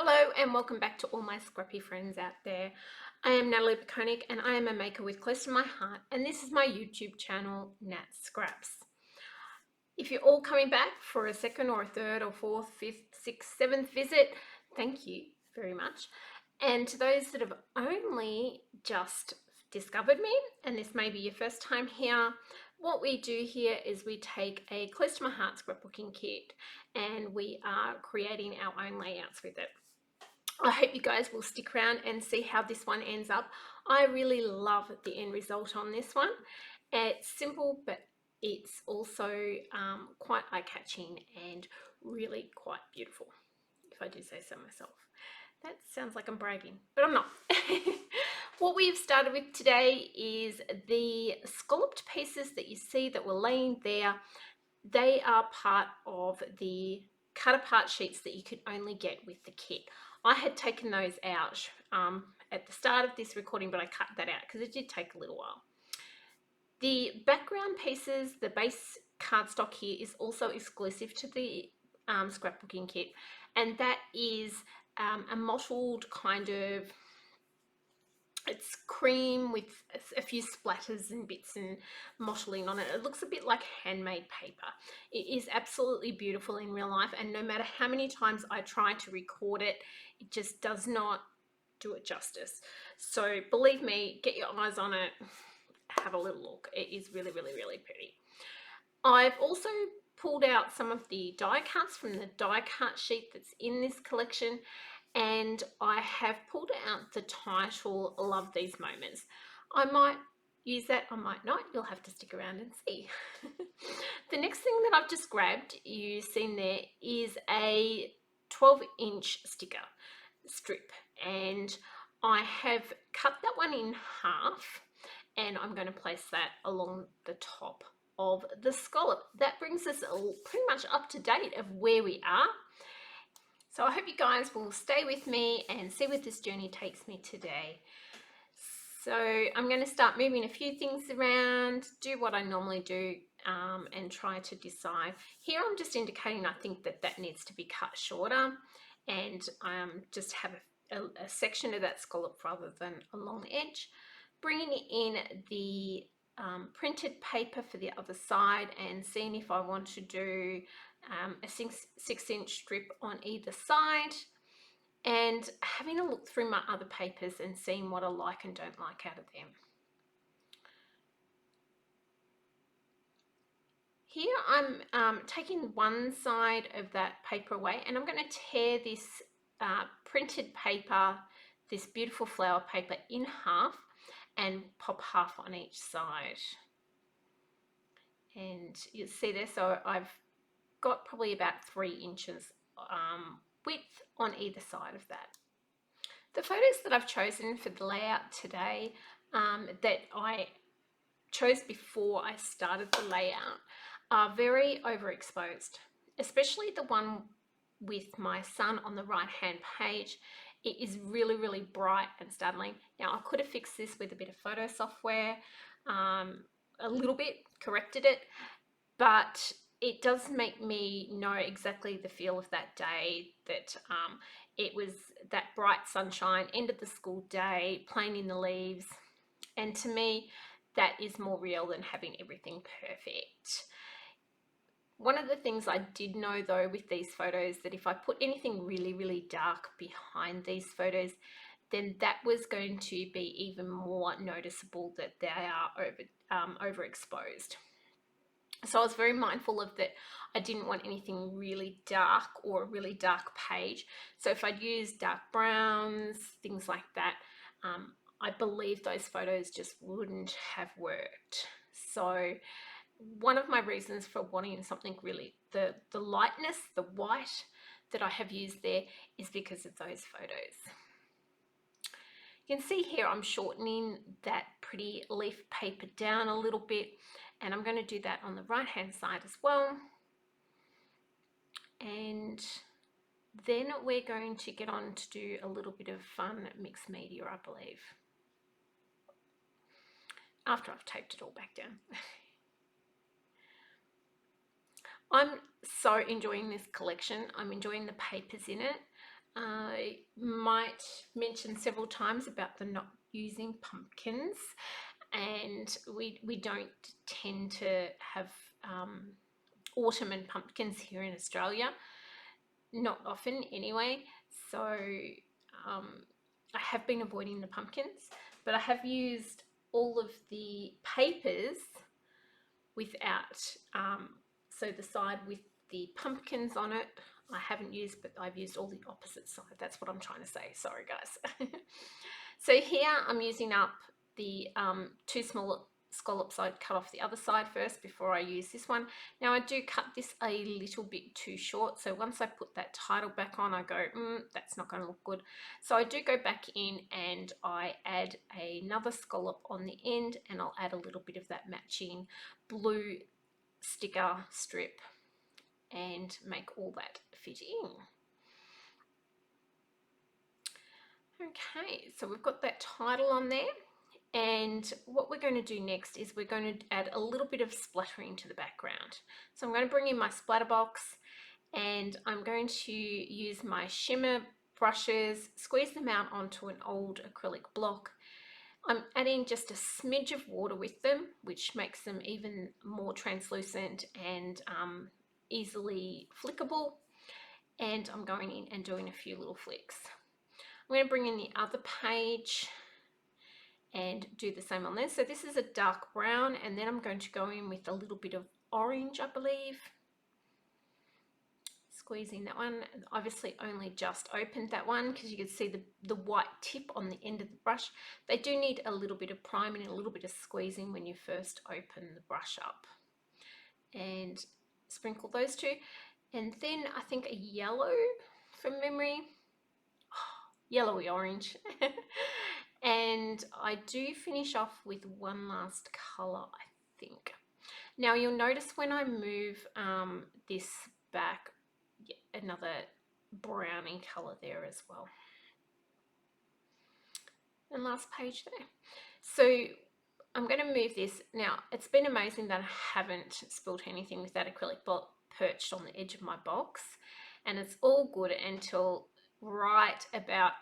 Hello and welcome back to all my scrappy friends out there. I am Natalie Peconic and I am a maker with close to my heart, and this is my YouTube channel, Nat Scraps. If you're all coming back for a second or a third or fourth, fifth, sixth, seventh visit, thank you very much. And to those that have only just discovered me, and this may be your first time here, what we do here is we take a close to my heart scrapbooking kit and we are creating our own layouts with it. I hope you guys will stick around and see how this one ends up. I really love the end result on this one. It's simple, but it's also quite eye-catching and really quite beautiful, if I do say so myself. That sounds like I'm bragging, but I'm not. What we've started with today is the scalloped pieces that you see that were laying there. They are part of the cut apart sheets that you could only get with the kit. I had taken those out at the start of this recording, but I cut that out because it did take a little while. The background pieces, the base cardstock here is also exclusive to the scrapbooking kit, and that is a mottled kind of, it's cream with a few splatters and bits and mottling on it. It looks a bit like handmade paper. It is absolutely beautiful in real life, and no matter how many times I try to record it, it just does not do it justice. So believe me, get your eyes on it, have a little look. It is really, really, really pretty. I've also pulled out some of the die cuts from the die cut sheet that's in this collection, and I have pulled out the title, Love These Moments. I might use that, I might not. You'll have to stick around and see. The next thing that I've just grabbed, you've seen there, is a 12-inch sticker strip, and I have cut that one in half, and I'm going to place that along the top of the scallop. That brings us pretty much up to date of where we are. So I hope you guys will stay with me and see where this journey takes me today. So I'm going to start moving a few things around, do what I normally do, and try to decide. Here I'm just indicating I think that that needs to be cut shorter, and just have a section of that scallop rather than a long edge. Bringing in the printed paper for the other side and seeing if I want to do a 6-inch strip on either side, and having a look through my other papers and seeing what I like and don't like out of them. Here I'm taking one side of that paper away, and I'm going to tear this printed paper, this beautiful flower paper, in half and pop half on each side. And you see there, so I've got probably about 3 inches width on either side of that. The photos that I've chosen for the layout today, that I chose before I started the layout, are very overexposed, especially the one with my son on the right hand page. It is really, really bright and startling. Now I could have fixed this with a bit of photo software, a little bit, corrected it, but it does make me know exactly the feel of that day, that it was that bright sunshine, end of the school day, playing in the leaves, and to me that is more real than having everything perfect. One of the things I did know though with these photos, that if I put anything really, really dark behind these photos, then that was going to be even more noticeable that they are overexposed. So I was very mindful of that. I didn't want anything really dark or a really dark page. So if I'd used dark browns, things like that, I believe those photos just wouldn't have worked. So one of my reasons for wanting something really, the lightness, the white that I have used there, is because of those photos. You can see here I'm shortening that pretty leaf paper down a little bit, and I'm going to do that on the right hand side as well. And then we're going to get on to do a little bit of fun mixed media, I believe, after I've taped it all back down. I'm so enjoying this collection. I'm enjoying the papers in it. might mention several times about the not using pumpkins, and we don't tend to have autumn and pumpkins here in Australia, not often anyway. So I have been avoiding the pumpkins, but I have used all of the papers without, so the side with the pumpkins on it I haven't used, but I've used all the opposite side. That's what I'm trying to say. Sorry, guys. So here I'm using up the two small scallops. I'd cut off the other side first before I use this one. Now I do cut this a little bit too short, so once I put that title back on, I go, that's not going to look good. So I do go back in and I add another scallop on the end, and I'll add a little bit of that matching blue sticker strip and make all that fit in. Okay, so we've got that title on there, and what we're going to do next is we're going to add a little bit of splattering to the background. So I'm going to bring in my splatter box, and I'm going to use my shimmer brushes, squeeze them out onto an old acrylic block. I'm adding just a smidge of water with them, which makes them even more translucent and easily flickable. And I'm going in and doing a few little flicks. I'm going to bring in the other page and do the same on this. So this is a dark brown, and then I'm going to go in with a little bit of orange, I believe. Squeezing that one. Obviously only just opened that one because you can see the white tip on the end of the brush. They do need a little bit of priming and a little bit of squeezing when you first open the brush up. And sprinkle those two. And then I think a yellow from memory. Yellowy orange. And I do finish off with one last colour, I think. Now you'll notice when I move this back, another browny colour there as well. And last page there. So I'm going to move this. Now it's been amazing that I haven't spilt anything with that acrylic block perched on the edge of my box, and it's all good until right about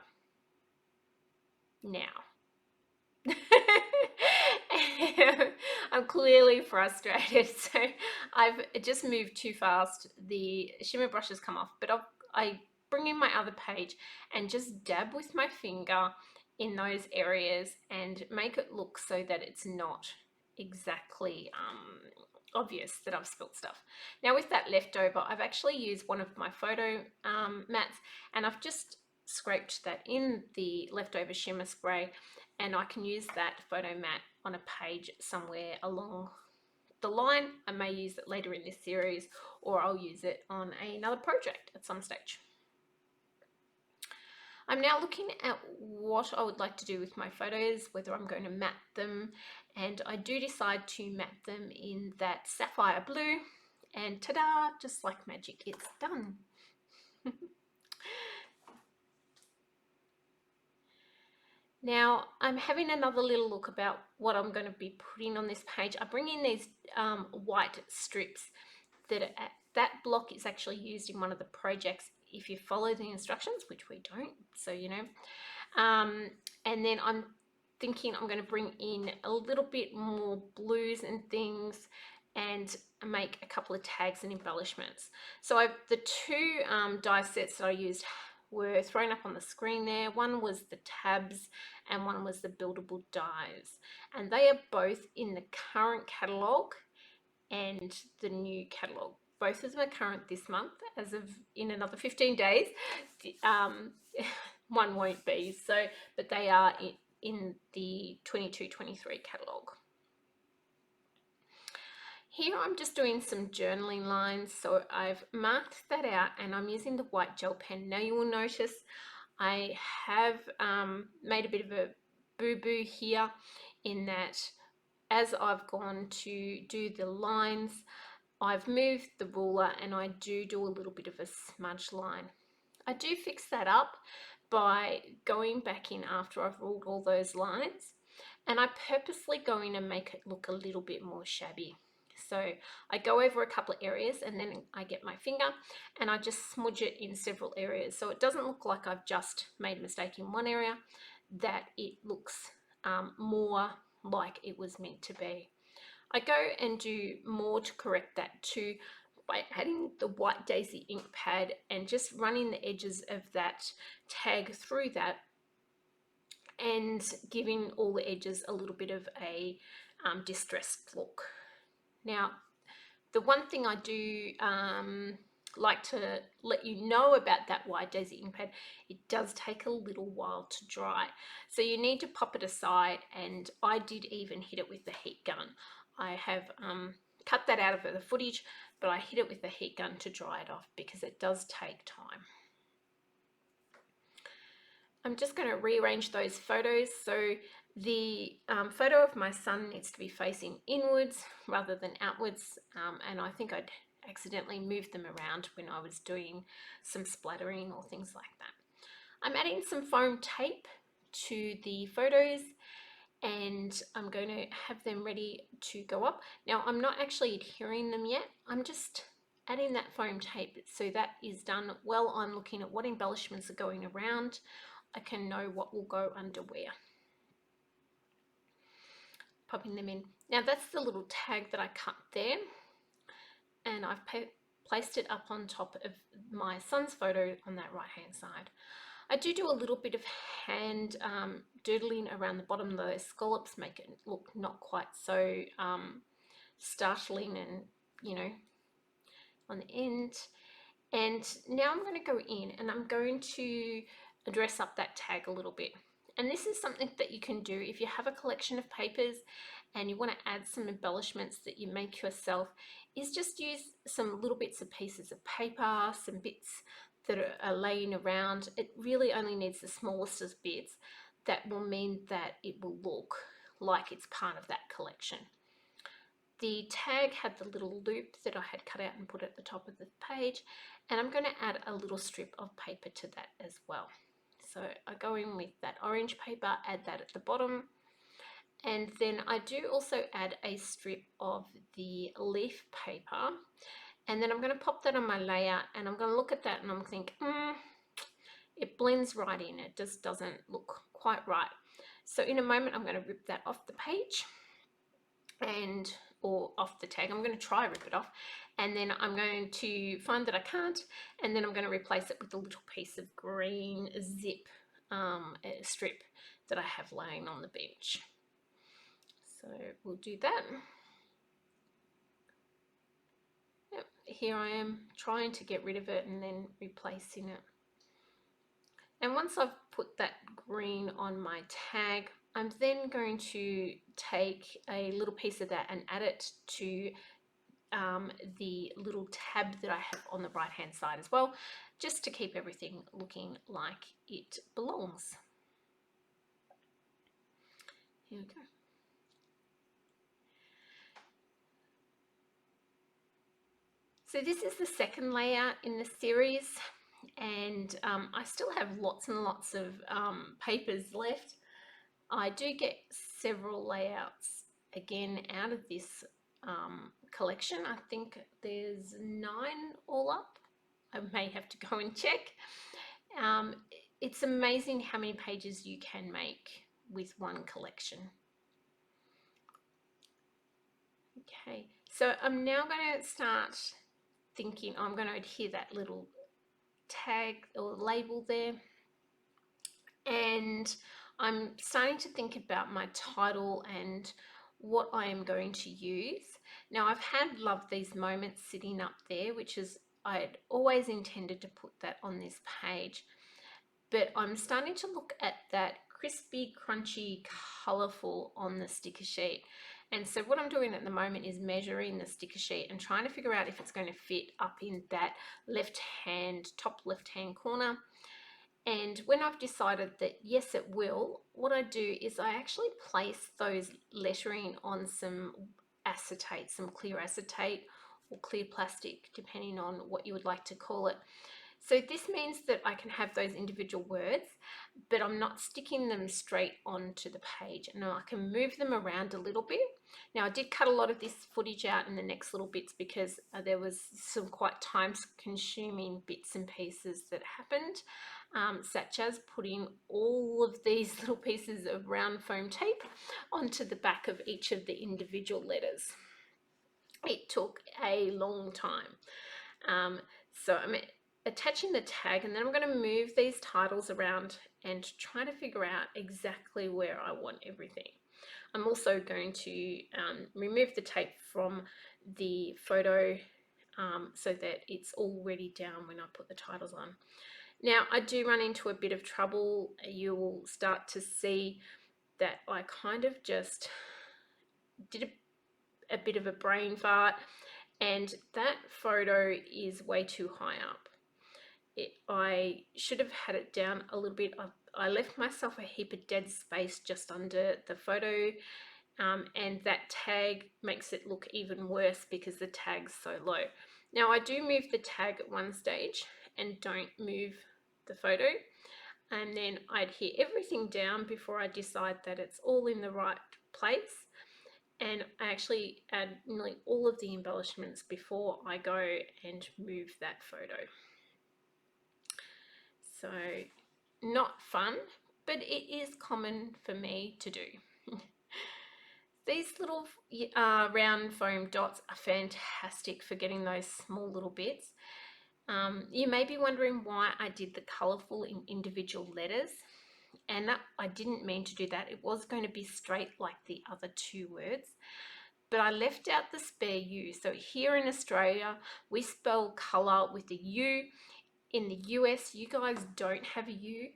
now. I'm clearly frustrated, so I've just moved too fast. The shimmer brush has come off, but I bring in my other page and just dab with my finger in those areas and make it look so that it's not exactly obvious that I've spilt stuff. Now with that leftover, I've actually used one of my photo mats, and I've just scraped that in the leftover shimmer spray, and I can use that photo mat on a page somewhere along the line. I may use it later in this series, or I'll use it on another project at some stage. I'm now looking at what I would like to do with my photos, whether I'm going to matte them, and I do decide to matte them in that sapphire blue, and ta-da, just like magic, it's done. Now I'm having another little look about what I'm going to be putting on this page. I bring in these white strips that block is actually used in one of the projects if you follow the instructions, which we don't, so you know. And then I'm thinking I'm going to bring in a little bit more blues and things and make a couple of tags and embellishments. So the two die sets that I used were thrown up on the screen there. One was the tabs and one was the buildable dies, and they are both in the current catalogue and the new catalogue. Both of them are current this month. As of in another 15 days, one won't be. So, but they are in the 22-23 catalogue. Here I'm just doing some journaling lines, so I've marked that out and I'm using the white gel pen. Now you will notice I have made a bit of a boo-boo here in that as I've gone to do the lines, I've moved the ruler and I do a little bit of a smudge line. I do fix that up by going back in after I've ruled all those lines, and I purposely go in and make it look a little bit more shabby. So I go over a couple of areas and then I get my finger and I just smudge it in several areas. So it doesn't look like I've just made a mistake in one area, that it looks more like it was meant to be. I go and do more to correct that too by adding the white daisy ink pad and just running the edges of that tag through that and giving all the edges a little bit of a distressed look. Now, the one thing I do like to let you know about that white daisy ink pad, it does take a little while to dry. So you need to pop it aside, and I did even hit it with the heat gun. I have cut that out of the footage, but I hit it with the heat gun to dry it off because it does take time. I'm just going to rearrange those photos. So the photo of my son needs to be facing inwards rather than outwards, and I think I'd accidentally moved them around when I was doing some splattering or things like that. I'm adding some foam tape to the photos and I'm going to have them ready to go up. Now I'm not actually adhering them yet, I'm just adding that foam tape so that is done while I'm looking at what embellishments are going around. I can know what will go under where. Popping them in. Now that's the little tag that I cut there, and I've placed it up on top of my son's photo on that right hand side. I do a little bit of hand doodling around the bottom of those scallops, make it look not quite so startling and, you know, on the end. And now I'm going to go in and I'm going to dress up that tag a little bit. And this is something that you can do if you have a collection of papers and you want to add some embellishments that you make yourself, is just use some little bits of pieces of paper, some bits that are laying around. It really only needs the smallest of bits that will mean that it will look like it's part of that collection. The tag had the little loop that I had cut out and put at the top of the page, and I'm going to add a little strip of paper to that as well. So I go in with that orange paper, add that at the bottom, and then I do also add a strip of the leaf paper, and then I'm going to pop that on my layout and I'm going to look at that and I'm think, it blends right in, it just doesn't look quite right. So in a moment I'm going to rip that off the page or off the tag. I'm going to try rip it off, and then I'm going to find that I can't, and then I'm going to replace it with a little piece of green zip strip that I have laying on the bench. So we'll do that. Yep, here I am trying to get rid of it and then replacing it. And once I've put that green on my tag, I'm then going to take a little piece of that and add it to the little tab that I have on the right hand side as well, just to keep everything looking like it belongs. Here we go. So this is the second layout in the series, and I still have lots and lots of papers left. I do get several layouts again out of this collection. I think there's 9 all up. I may have to go and check. It's amazing how many pages you can make with one collection. Okay, so I'm now going to start thinking I'm going to adhere that little tag or label there, and I'm starting to think about my title and what I am going to use. Now I've had Love These Moments sitting up there, which is, I'd always intended to put that on this page, but I'm starting to look at that crispy, crunchy, colourful on the sticker sheet. And so what I'm doing at the moment is measuring the sticker sheet and trying to figure out if it's going to fit up in that top left hand corner. And when I've decided that yes it will, what I do is I actually place those lettering on some acetate, some clear acetate or clear plastic, depending on what you would like to call it. So this means that I can have those individual words, but I'm not sticking them straight onto the page. And I can move them around a little bit. Now I did cut a lot of this footage out in the next little bits because there was some quite time-consuming bits and pieces that happened, such as putting all of these little pieces of round foam tape onto the back of each of the individual letters. It took a long time. So I'm attaching the tag, and then I'm going to move these titles around and try to figure out exactly where I want everything. I'm also going to remove the tape from the photo so that it's already down when I put the titles on. Now I do run into a bit of trouble. You will start to see that I kind of just did a bit of a brain fart, and that photo is way too high up. I should have had it down a little bit. I left myself a heap of dead space just under the photo, and that tag makes it look even worse because the tag's so low. Now I do move the tag at one stage and don't move the photo, and then I adhere everything down before I decide that it's all in the right place. And I actually add nearly all of the embellishments before I go and move that photo. So not fun, but it is common for me to do. These little round foam dots are fantastic for getting those small little bits. You may be wondering why I did the colourful in individual letters, and that I didn't mean to do that. It was going to be straight like the other two words, but I left out the spare U. So here in Australia, we spell colour with a U. In the US, you guys don't have a U,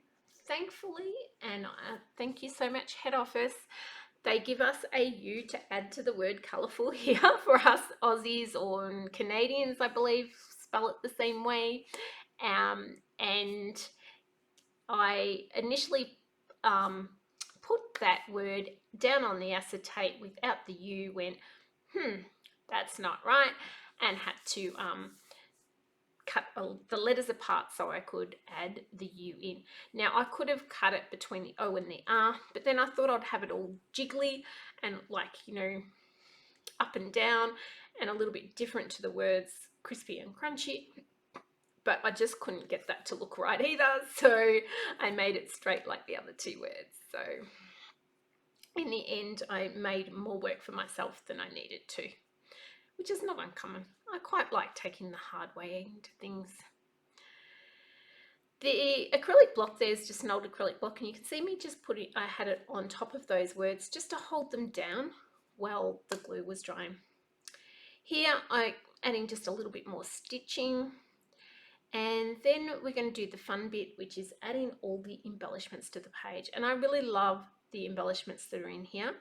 thankfully, and thank you so much, head office. They give us a U to add to the word colourful here for us Aussies or Canadians, I believe, spell it the same way. And I initially put that word down on the acetate without the U, went, that's not right, and had to cut the letters apart so I could add the U in. Now I could have cut it between the O and the R, but then I thought I'd have it all jiggly and like, you know, up and down and a little bit different to the words crispy and crunchy. But I just couldn't get that to look right either, so I made it straight like the other two words. So in the end, I made more work for myself than I needed to, which is not uncommon. I quite like taking the hard way into things. The acrylic block there is just an old acrylic block, and you can see me just I had it on top of those words just to hold them down while the glue was drying. Here I'm adding just a little bit more stitching, and then we're going to do the fun bit, which is adding all the embellishments to the page. And I really love the embellishments that are in here.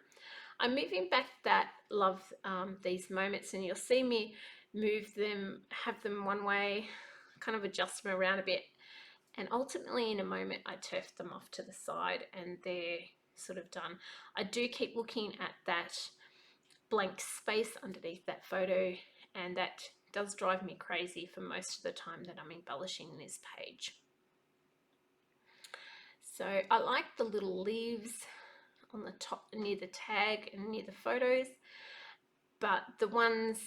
I'm moving back that love these moments, and you'll see me move them, have them one way, kind of adjust them around a bit, and ultimately in a moment I turf them off to the side and they're sort of done. I do keep looking at that blank space underneath that photo, and that does drive me crazy for most of the time that I'm embellishing this page. So I like the little leaves on the top near the tag and near the photos, but the ones,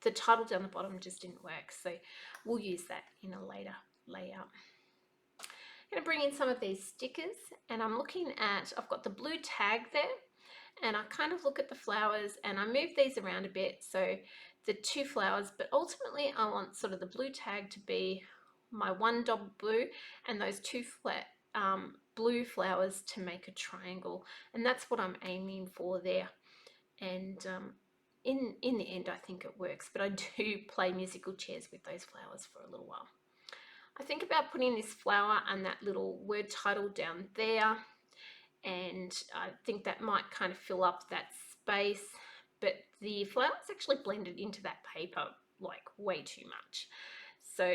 the title down the bottom just didn't work, so we'll use that in a later layout. I'm going to bring in some of these stickers, and I'm looking at, I've got the blue tag there, and I kind of look at the flowers and I move these around a bit, so the two flowers, but ultimately I want sort of the blue tag to be my one dot blue and those two flat blue flowers to make a triangle, and that's what I'm aiming for there. And in the end I think it works, but I do play musical chairs with those flowers for a little while. I think about putting this flower and that little word title down there, and I think that might kind of fill up that space, but the flowers actually blended into that paper like way too much, so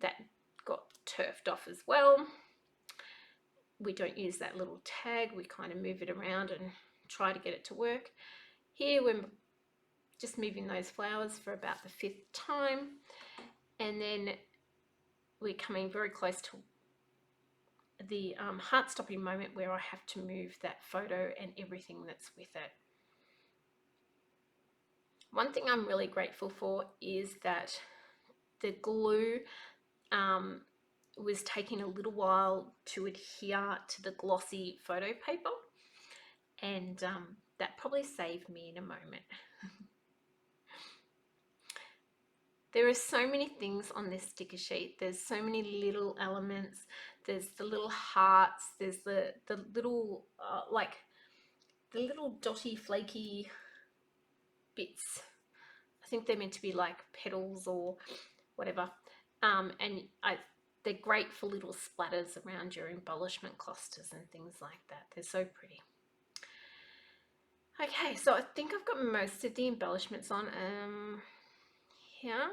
that got turfed off as well. We don't use that little tag, we kind of move it around and try to get it to work. Here we're just moving those flowers for about the 5th time, and then we're coming very close to the heart-stopping moment where I have to move that photo and everything that's with it. One thing I'm really grateful for is that the glue was taking a little while to adhere to the glossy photo paper, and that probably saved me in a moment. There are so many things on this sticker sheet. There's so many little elements. There's the little hearts. There's the little like the little dotty flaky bits. I think they're meant to be like petals or whatever. They're great for little splatters around your embellishment clusters and things like that. They're so pretty. Okay, so I think I've got most of the embellishments on here.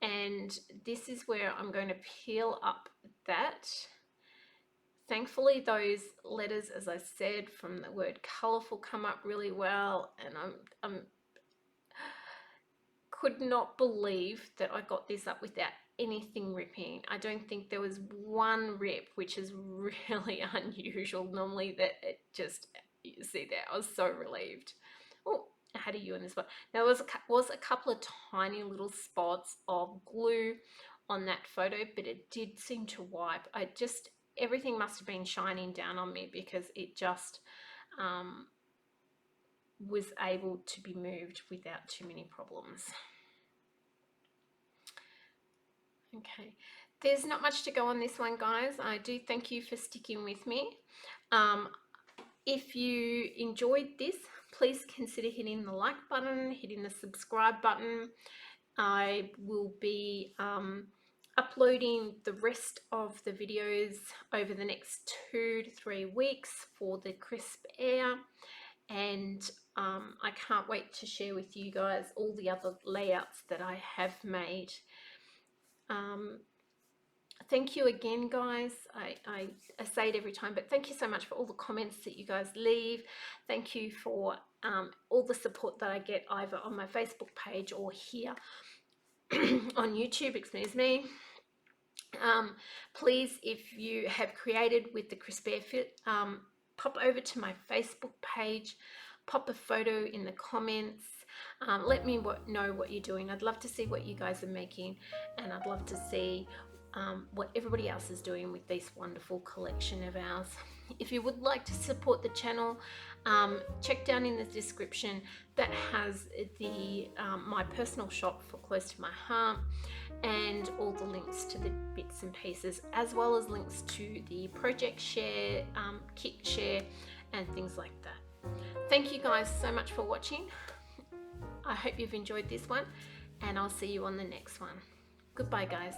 And this is where I'm going to peel up that. Thankfully, those letters, as I said, from the word colourful come up really well, and I'm could not believe that I got this up without anything ripping. I don't think there was one rip, which is really unusual. Normally that it just, you see there, I was so relieved. Oh, I had a U in this one. There was a couple of tiny little spots of glue on that photo, but it did seem to wipe. Everything must have been shining down on me because it just was able to be moved without too many problems. Okay, there's not much to go on this one, guys. I do thank you for sticking with me. If you enjoyed this, please consider hitting the like button, hitting the subscribe button. I will be uploading the rest of the videos over the next 2 to 3 weeks for the crisp air, and I can't wait to share with you guys all the other layouts that I have made. Thank you again, guys. I say it every time, but thank you so much for all the comments that you guys leave. Thank you for all the support that I get either on my Facebook page or here on YouTube, excuse me. Please, if you have created with the Crisp Air Fit, pop over to my Facebook page, pop a photo in the comments. Let me know what you're doing. I'd love to see what you guys are making, and I'd love to see what everybody else is doing with this wonderful collection of ours. If you would like to support the channel, check down in the description. That has the my personal shop for Close to My Heart, and all the links to the bits and pieces, as well as links to the project share, kit share, and things like that. Thank you guys so much for watching. I hope you've enjoyed this one, and I'll see you on the next one. Goodbye, guys.